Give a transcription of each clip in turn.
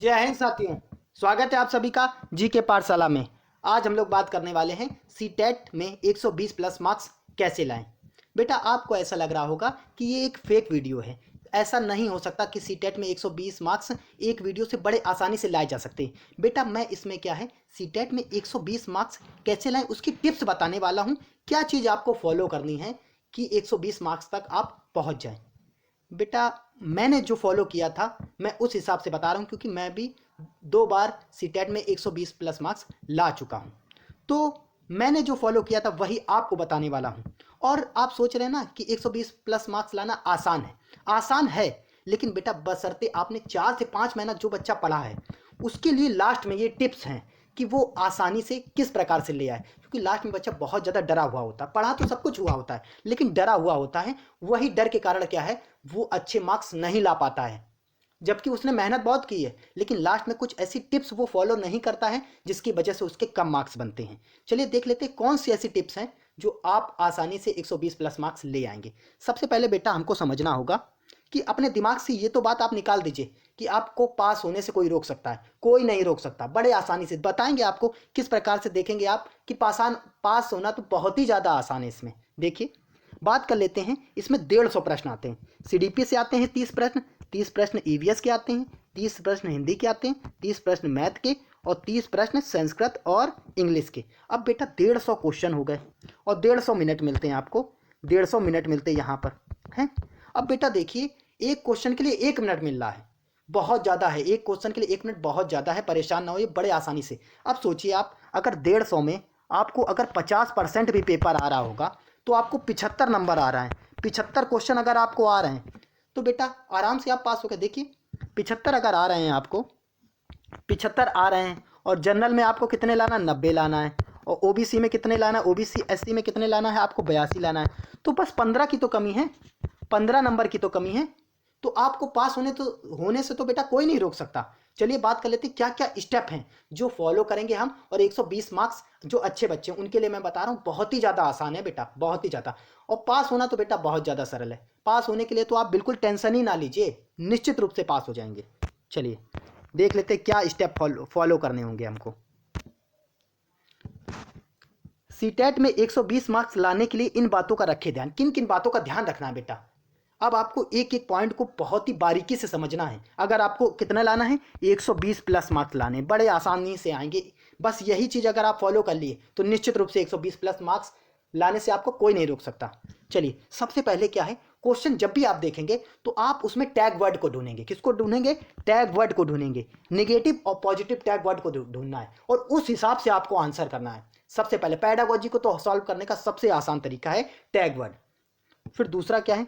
जय हिंद साथियों। स्वागत है आप सभी का जी के पाठशाला में। आज हम लोग बात करने वाले हैं सीटेट में 120 प्लस मार्क्स कैसे लाएं। बेटा आपको ऐसा लग रहा होगा कि ये एक फेक वीडियो है। ऐसा नहीं हो सकता कि सीटेट में 120 मार्क्स एक वीडियो से बड़े आसानी से लाए जा सकते हैं। बेटा मैं इसमें क्या है सीटेट में 120 मार्क्स कैसे लाएं उसकी टिप्स बताने वाला हूँ। क्या चीज़ आपको फॉलो करनी है कि 120 मार्क्स तक आप पहुँच जाएँ। बेटा मैंने जो फॉलो किया था मैं उस हिसाब से बता रहा हूँ, क्योंकि मैं भी 2 बार सीटेट में 120 प्लस मार्क्स ला चुका हूँ। तो मैंने जो फॉलो किया था वही आपको बताने वाला हूँ। और आप सोच रहे हैं ना कि 120 प्लस मार्क्स लाना आसान है, लेकिन बेटा बशर्ते आपने 4 से 5 महीना जो बच्चा पढ़ा है उसके लिए लास्ट में ये टिप्स हैं कि वो आसानी से किस प्रकार से ले आए। क्योंकि लास्ट में बच्चा बहुत ज़्यादा डरा हुआ होता है, पढ़ा तो सब कुछ हुआ होता है लेकिन डरा हुआ होता है। वही डर के कारण क्या है, वो अच्छे मार्क्स नहीं ला पाता है, जबकि उसने मेहनत बहुत की है लेकिन लास्ट में कुछ ऐसी टिप्स वो फॉलो नहीं करता है जिसकी वजह से उसके कम मार्क्स बनते हैं। चलिए देख लेते हैं कौन सी ऐसी टिप्स हैं जो आप आसानी से 120 प्लस मार्क्स ले आएंगे। सबसे पहले बेटा हमको समझना होगा कि अपने दिमाग से ये तो बात आप निकाल दीजिए कि आपको पास होने से कोई रोक सकता है। कोई नहीं रोक सकता। बड़े आसानी से बताएंगे आपको किस प्रकार से देखेंगे आप कि पास होना तो बहुत ही ज़्यादा आसान है। इसमें देखिए बात कर लेते हैं। इसमें 150 प्रश्न आते हैं। सीडीपी से आते हैं 30 प्रश्न। 30 प्रश्न ईवीएस के आते हैं। 30 प्रश्न हिंदी के आते हैं। 30 प्रश्न मैथ के और 30 प्रश्न संस्कृत और इंग्लिश के। अब बेटा 150 क्वेश्चन हो गए और 150 मिनट मिलते हैं आपको। 150 मिनट मिलते हैं यहाँ पर हैं। अब बेटा देखिए एक क्वेश्चन के लिए 1 मिनट मिल रहा है, बहुत ज़्यादा है। एक क्वेश्चन के लिए 1 मिनट बहुत ज़्यादा है। परेशान ना हो, ये बड़े आसानी से। अब सोचिए आप अगर 150 में आपको अगर 50% भी पेपर आ रहा होगा तो आपको 75 नंबर आ रहा है। 75 क्वेश्चन अगर आपको आ रहे हैं तो बेटा आराम से आप पास हो गए। देखिए 75 अगर आ रहे हैं आपको, 75 आ रहे हैं और जनरल में आपको कितने लाना, 90 लाना है। और ओबीसी में कितने लाना है, ओबीसी एससी में कितने लाना है, आपको 82 लाना है। तो बस 15 की तो कमी है, 15 नंबर की तो कमी है। तो आपको पास होने से तो बेटा कोई नहीं रोक सकता। चलिए बात कर लेते हैं क्या क्या स्टेप हैं जो फॉलो करेंगे हम और 120 मार्क्स जो अच्छे बच्चे हैं उनके लिए मैं बता रहा हूँ। बहुत ही ज़्यादा आसान है बेटा, बहुत ही ज़्यादा। और पास होना तो बेटा बहुत ज़्यादा सरल है। पास होने के लिए तो आप बिल्कुल टेंशन ही ना लीजिए, निश्चित रूप से पास हो जाएंगे। चलिए देख लेते हैं क्या स्टेप फॉलो करने होंगे हमको। सीटेट में 120 मार्क्स लाने के लिए इन बातों का रखे ध्यान। किन किन बातों का ध्यान रखना है बेटा, अब आपको एक एक पॉइंट को बहुत ही बारीकी से समझना है। अगर आपको कितना लाना है, 120 प्लस मार्क्स लाने, बड़े आसानी से आएंगे। बस यही चीज़ अगर आप फॉलो कर लिए तो निश्चित रूप से 120 प्लस मार्क्स लाने से आपको कोई नहीं रोक सकता। चलिए सबसे पहले क्या है, क्वेश्चन जब भी आप देखेंगे तो आप उसमें टैग वर्ड को ढूंढेंगे। किसको ढूंढेंगे, टैग वर्ड को ढूंढेंगे। नेगेटिव और पॉजिटिव टैग वर्ड को ढूंढना है और उस हिसाब से आपको आंसर करना है। सबसे पहले पैडागोजी को तो सॉल्व करने का सबसे आसान तरीका है टैग वर्ड। फिर दूसरा क्या है,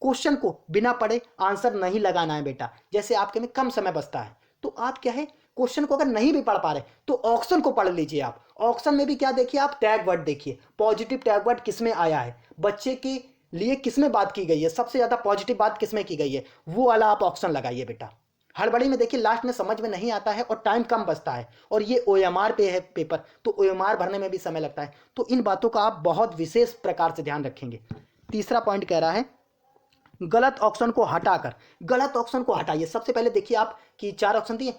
क्वेश्चन को बिना पढ़े आंसर नहीं लगाना है बेटा। जैसे आपके में कम समय बचता है तो आप क्या है, क्वेश्चन को अगर नहीं भी पढ़ पा रहे तो ऑप्शन को पढ़ लीजिए। आप ऑप्शन में भी क्या देखिए, आप टैग वर्ड देखिए। पॉजिटिव टैग वर्ड किसमें आया है, बच्चे के लिए किसमें बात की गई है, सबसे ज्यादा पॉजिटिव बात किसमें की गई है, वो वाला आप ऑप्शन लगाइए बेटा। हड़बड़ी में देखिए लास्ट में समझ में नहीं आता है और टाइम कम बचता है और ये ओएमआर पे है पेपर, तो ओएमआर भरने में भी समय लगता है। तो इन बातों का आप बहुत विशेष प्रकार से ध्यान रखेंगे। तीसरा पॉइंट कह रहा है गलत ऑप्शन को हटाकर, गलत ऑप्शन को हटाइए। सबसे पहले देखिए आप कि 4 ऑप्शन दिए,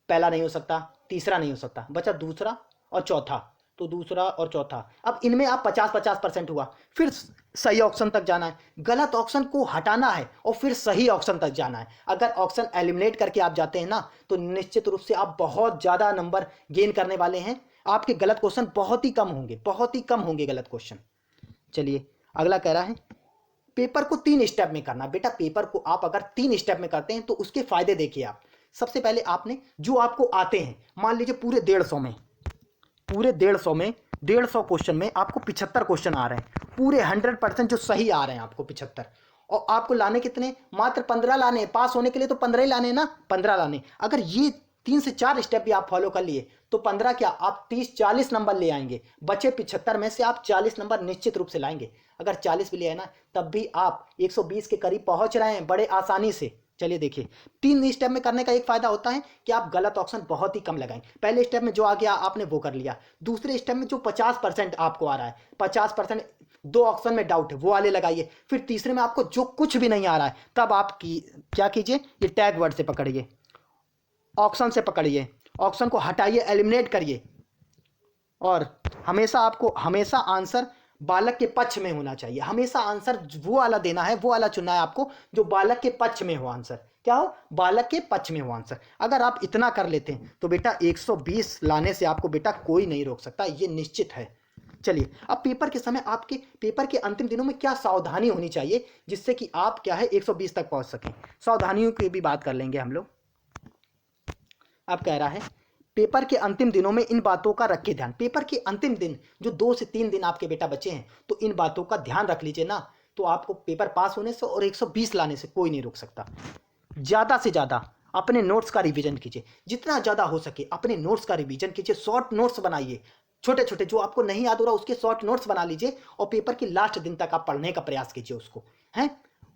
पहला नहीं हो सकता, तीसरा नहीं हो सकता, बचा दूसरा और चौथा। तो दूसरा और चौथा, अब इनमें आप 50-50% हुआ। फिर सही ऑप्शन तक जाना है, गलत ऑप्शन को हटाना है और फिर सही ऑप्शन तक जाना है। अगर ऑप्शन एलिमिनेट करके आप जाते हैं ना तो निश्चित रूप से आप बहुत ज़्यादा नंबर गेन करने वाले हैं। आपके गलत क्वेश्चन बहुत ही कम होंगे, बहुत ही कम होंगे गलत क्वेश्चन। चलिए अगला कह रहा है पेपर को 3 स्टेप में करना। बेटा पेपर को आप अगर 3 स्टेप में करते हैं तो उसके फायदे देखिए आप। सबसे पहले आपने जो आपको आते हैं, मान लीजिए पूरे 150 में, पूरे 150 में 150 क्वेश्चन में आपको 75 क्वेश्चन आ रहे हैं, पूरे 100% जो सही आ रहे हैं आपको 75। और आपको लाने कितने, मात्र 15 लाने हैं। पास होने के लिए तो 15 ही लाने हैं ना, 15 लाने। अगर ये 3 से 4 स्टेप भी आप फॉलो कर लिए तो 15 क्या आप 30-40 नंबर ले आएंगे। बचे 75 में से आप 40 नंबर निश्चित रूप से लाएंगे। अगर 40 भी ले आए ना तब भी आप 120 के करीब पहुंच रहे हैं बड़े आसानी से। चलिए देखिए 3 स्टेप में करने का एक फायदा होता है कि आप गलत ऑप्शन बहुत ही कम लगाएं। पहले स्टेप में जो आ गया आपने वो कर लिया। दूसरे स्टेप में जो 50% आपको आ रहा है, 50% 2 ऑप्शन में डाउट है वो वाले लगाइए। फिर तीसरे में आपको जो कुछ भी नहीं आ रहा है तब आप क्या कीजिए, ये टैग वर्ड से पकड़िए ऑप्शन से पकड़िए, ऑप्शन को हटाइए, एलिमिनेट करिए। और हमेशा आंसर बालक के पक्ष में होना चाहिए। हमेशा आंसर वो वाला देना है, वो वाला चुनना है आपको जो बालक के पक्ष में हो। आंसर क्या हो? बालक के पक्ष में हो आंसर। अगर आप इतना कर लेते हैं तो बेटा 120 लाने से आपको बेटा कोई नहीं रोक सकता, ये निश्चित है। चलिए, अब पेपर के समय आपके पेपर के अंतिम दिनों में क्या सावधानी होनी चाहिए जिससे कि आप क्या है 120 तक पहुंच सकें। सावधानियों की भी बात कर लेंगे हम लोग। अब कह रहा है पेपर के अंतिम दिनों में इन बातों का रखिए ध्यान। पेपर के अंतिम दिन जो 2 से 3 दिन आपके बेटा बचे हैं, तो इन बातों का ध्यान रख लीजिए ना, तो आपको पेपर पास होने से और 120 लाने से कोई नहीं रोक सकता। ज़्यादा से ज़्यादा अपने नोट्स का रिवीजन कीजिए, जितना ज़्यादा हो सके अपने नोट्स का रिवीजन कीजिए। शॉर्ट नोट्स बनाइए, छोटे छोटे, जो आपको नहीं याद हो रहा उसके शॉर्ट नोट्स बना लीजिए और पेपर के लास्ट दिन तक आप पढ़ने का प्रयास कीजिए उसको, हैं।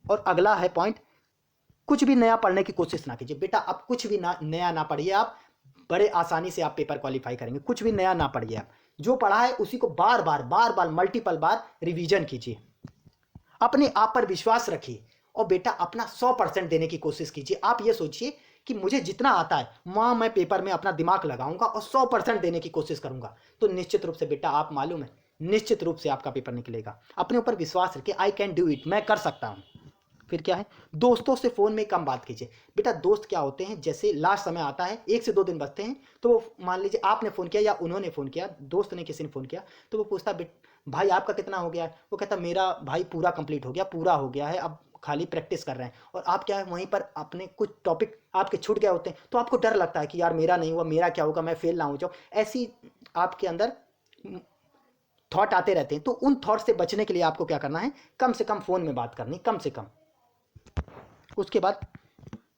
और अगला है पॉइंट, कुछ भी नया पढ़ने की कोशिश ना कीजिए बेटा। आप कुछ भी नया ना पढ़िए, आप बड़े आसानी से आप पेपर क्वालिफाई करेंगे। कुछ भी नया ना पढ़िए, आप जो पढ़ा है उसी को बार बार मल्टीपल बार रिवीजन कीजिए। अपने आप पर विश्वास रखिए और बेटा अपना 100% देने की कोशिश कीजिए। आप ये सोचिए कि मुझे जितना आता है वहाँ मैं पेपर में अपना दिमाग लगाऊंगा और 100% देने की कोशिश करूंगा, तो निश्चित रूप से बेटा आप मालूम है निश्चित रूप से आपका पेपर निकलेगा। अपने ऊपर विश्वास रखिए, आई कैन डू इट, मैं कर सकता हूँ। फिर क्या है, दोस्तों से फ़ोन में कम बात कीजिए। बेटा दोस्त क्या होते हैं, जैसे लास्ट समय आता है 1 से 2 दिन बचते हैं, तो वो मान लीजिए आपने फ़ोन किया या उन्होंने फ़ोन किया, दोस्त ने किसी ने फ़ोन किया, तो वो पूछता भाई आपका कितना हो गया है? वो कहता मेरा भाई पूरा कंप्लीट हो गया, पूरा हो गया है, अब खाली प्रैक्टिस कर रहे हैं। और आप क्या है वहीं पर अपने कुछ टॉपिक आपके छूट गए होते हैं, तो आपको डर लगता है कि यार मेरा नहीं हुआ, मेरा क्या होगा, मैं फेल ना हो जाऊँ। ऐसी आपके अंदर थॉट आते रहते हैं। तो उन थॉट से बचने के लिए आपको क्या करना है, कम से कम फ़ोन में बात करनी, कम से कम। उसके बाद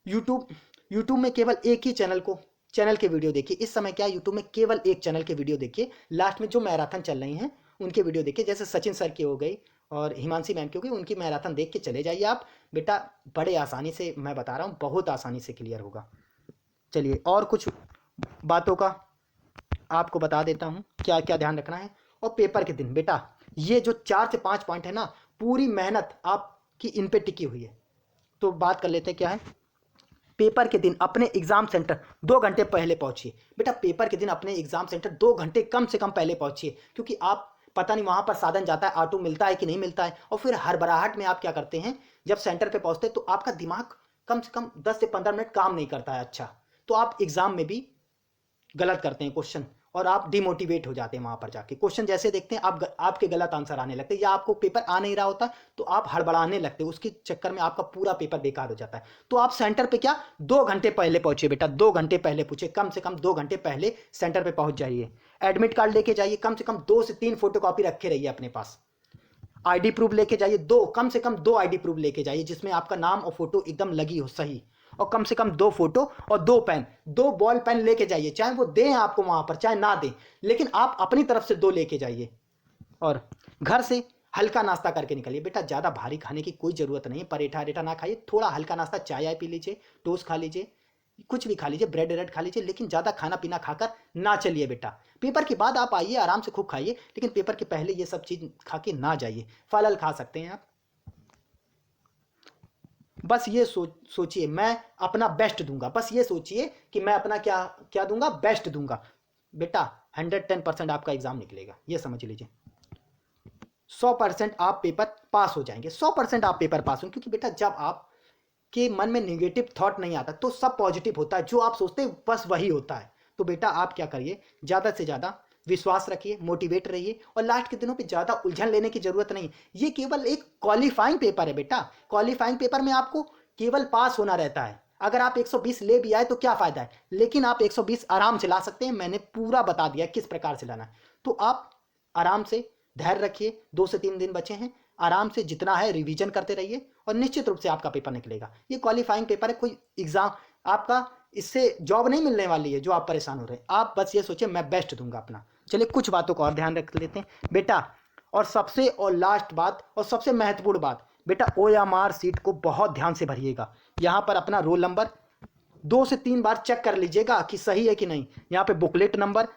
यूट्यूब में केवल एक ही चैनल के वीडियो देखिए। इस समय क्या यूट्यूब में केवल एक चैनल के वीडियो देखिए। लास्ट में जो मैराथन चल रही हैं उनके वीडियो देखिए, जैसे सचिन सर की हो गई और हिमांशी मैम की हो गई, उनकी मैराथन देख के चले जाइए आप बेटा। बड़े आसानी से मैं बता रहा हूँ, बहुत आसानी से क्लियर होगा। चलिए, और कुछ बातों का आपको बता देता हूँ क्या क्या ध्यान रखना है। और पेपर के दिन बेटा ये जो 4 से 5 पॉइंट है ना, पूरी मेहनत आपकी इन पे टिकी हुई है। तो बात कर लेते हैं क्या है। पेपर के दिन अपने एग्जाम सेंटर 2 घंटे पहले पहुंचिए बेटा। पेपर के दिन अपने एग्जाम सेंटर 2 घंटे कम से कम पहले पहुंचिए, क्योंकि आप पता नहीं वहां पर साधन जाता है, ऑटो मिलता है कि नहीं मिलता है। और फिर हड़बड़ाहट में आप क्या करते हैं, जब सेंटर पे पहुंचते हैं तो आपका दिमाग कम से कम 10 से 15 मिनट काम नहीं करता है अच्छा, तो आप एग्जाम में भी गलत करते हैं क्वेश्चन और आप डिमोटिवेट हो जाते हैं। वहां पर जाके क्वेश्चन जैसे देखते हैं आपके गलत आंसर आने लगते हैं, या आपको पेपर आ नहीं रहा होता तो आप हड़बड़ाने लगते हैं, उसके चक्कर में आपका पूरा पेपर बेकार हो जाता है। तो आप सेंटर पे क्या 2 घंटे पहले पहुंचे बेटा, 2 घंटे पहले पूछे, कम से कम 2 घंटे पहले सेंटर पे पहुंच जाइए। एडमिट कार्ड लेके जाइए, कम से कम 2 से 3 फोटोकॉपी रखे रहिए अपने पास। आईडी प्रूफ लेके जाइए, कम से कम 2 आईडी प्रूफ लेके जाइए जिसमें आपका नाम और फोटो एकदम लगी हो सही। और कम से कम 2 फोटो और 2 पेन, 2 बॉल पेन लेके जाइए, चाहे वो दें आपको वहां पर चाहे ना दें, लेकिन आप अपनी तरफ से 2 लेके जाइए। और घर से हल्का नाश्ता करके निकलिए बेटा, ज़्यादा भारी खाने की कोई ज़रूरत नहीं है। परेठा रेठा ना खाइए, थोड़ा हल्का नाश्ता, चाय पी लीजिए, टोस्ट खा लीजिए, कुछ भी खा लीजिए, ब्रेड रेड खा लीजिए, लेकिन ज़्यादा खाना पीना खाकर ना चलिए बेटा। पेपर के बाद आप आइए, आराम से खूब खाइए, लेकिन पेपर के पहले ये सब चीज़ खा के ना जाइए। फल खा सकते हैं आप। बस ये सोचिए मैं अपना बेस्ट दूंगा, बस ये सोचिए कि मैं अपना क्या क्या दूंगा, बेस्ट दूंगा बेटा। 110% आपका एग्जाम निकलेगा, ये समझ लीजिए। 100% आप पेपर पास हो जाएंगे, 100% आप पेपर पास होंगे। क्योंकि बेटा जब आप के मन में निगेटिव थॉट नहीं आता तो सब पॉजिटिव होता है, जो आप सोचते हैं बस वही होता है। तो बेटा आप क्या करिए, ज़्यादा से ज़्यादा विश्वास रखिए, मोटिवेट रहिए, और लास्ट के दिनों पे ज़्यादा उलझन लेने की ज़रूरत नहीं। ये केवल एक क्वालिफाइंग पेपर है बेटा। क्वालिफाइंग पेपर में आपको केवल पास होना रहता है। अगर आप 120 ले भी आए तो क्या फ़ायदा है, लेकिन आप 120 आराम से ला सकते हैं। मैंने पूरा बता दिया किस प्रकार से लाना है। तो आप आराम से धैर्य रखिए, 2 से 3 दिन बचे हैं, आराम से जितना है रिवीजन करते रहिए और निश्चित रूप से आपका पेपर निकलेगा। ये क्वालिफाइंग पेपर है, कोई एग्जाम आपका इससे जॉब नहीं मिलने वाली है जो आप परेशान हो रहे हैं। आप बस ये सोचिए मैं बेस्ट दूंगा अपना। चलिए कुछ बातों को और ध्यान रख लेते हैं बेटा। और सबसे और लास्ट बात और सबसे महत्वपूर्ण बात बेटा, OMR सीट को बहुत ध्यान से भरिएगा। यहाँ पर अपना रोल नंबर 2 से 3 बार चेक कर लीजिएगा कि सही है कि नहीं। यहाँ पे बुकलेट नंबर,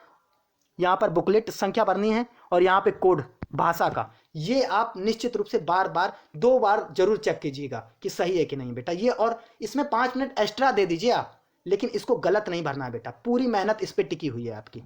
यहाँ पर बुकलेट संख्या भरनी है और यहाँ पे कोड भाषा का, ये आप निश्चित रूप से बार बार 2 बार जरूर चेक कीजिएगा कि सही है कि नहीं बेटा ये। और इसमें 5 मिनट एक्स्ट्रा दे दीजिए आप, लेकिन इसको गलत नहीं भरना है बेटा, पूरी मेहनत इस पर टिकी हुई है आपकी।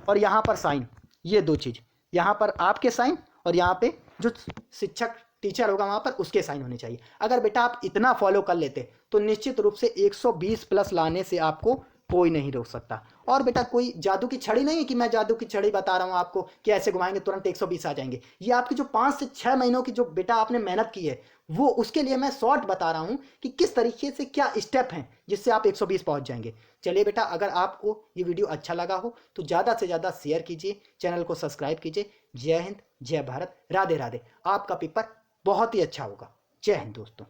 और यहाँ पर साइन, ये दो चीज़, यहाँ पर आपके साइन और यहाँ पे जो शिक्षक टीचर होगा वहाँ पर उसके साइन होने चाहिए। अगर बेटा आप इतना फॉलो कर लेते तो निश्चित रूप से 120 प्लस लाने से आपको कोई नहीं रोक सकता। और बेटा कोई जादू की छड़ी नहीं है कि मैं जादू की छड़ी बता रहा हूँ आपको कि ऐसे घुमाएंगे तुरंत 120 आ जाएंगे। ये आपकी जो 5 से 6 महीनों की जो बेटा आपने मेहनत की है, वो उसके लिए मैं शॉर्ट बता रहा हूँ कि किस तरीके से क्या स्टेप हैं जिससे आप 120 पहुँच जाएंगे। चलिए बेटा, अगर आपको ये वीडियो अच्छा लगा हो तो ज़्यादा से ज़्यादा शेयर कीजिए, चैनल को सब्सक्राइब कीजिए। जय हिंद, जय भारत, राधे राधे। आपका पेपर बहुत ही अच्छा होगा। जय हिंद दोस्तों।